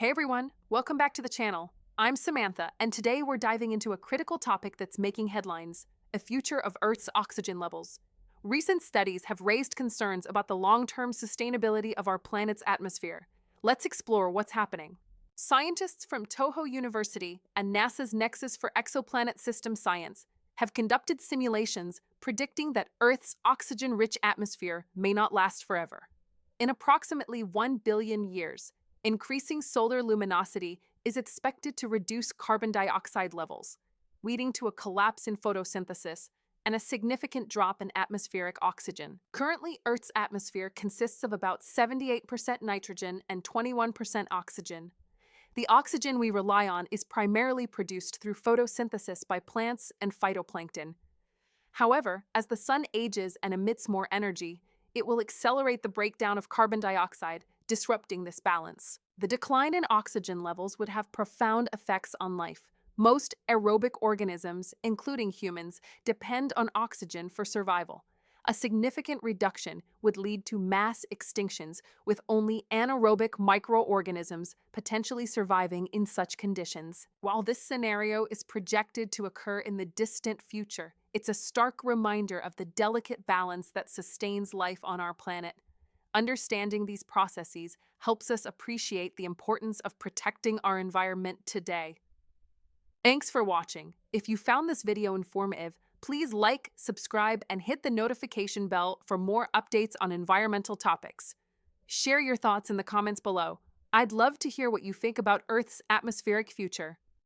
Hey everyone, welcome back to the channel. I'm Samantha, and today we're diving into a critical topic that's making headlines: a future of Earth's oxygen levels. Recent studies have raised concerns about the long-term sustainability of our planet's atmosphere. Let's explore what's happening. Scientists from Toho University and NASA's Nexus for Exoplanet System Science have conducted simulations predicting that Earth's oxygen-rich atmosphere may not last forever. In approximately 1 billion years, increasing solar luminosity is expected to reduce carbon dioxide levels, leading to a collapse in photosynthesis and a significant drop in atmospheric oxygen. Currently, Earth's atmosphere consists of about 78% nitrogen and 21% oxygen. The oxygen we rely on is primarily produced through photosynthesis by plants and phytoplankton. However, as the sun ages and emits more energy, it will accelerate the breakdown of carbon dioxide, disrupting this balance. The decline in oxygen levels would have profound effects on life. Most aerobic organisms, including humans, depend on oxygen for survival. A significant reduction would lead to mass extinctions, with only anaerobic microorganisms potentially surviving in such conditions. While this scenario is projected to occur in the distant future, it's a stark reminder of the delicate balance that sustains life on our planet. Understanding these processes helps us appreciate the importance of protecting our environment today. Thanks for watching. If you found this video informative, please like, subscribe, and hit the notification bell for more updates on environmental topics. Share your thoughts in the comments below. I'd love to hear what you think about Earth's atmospheric future.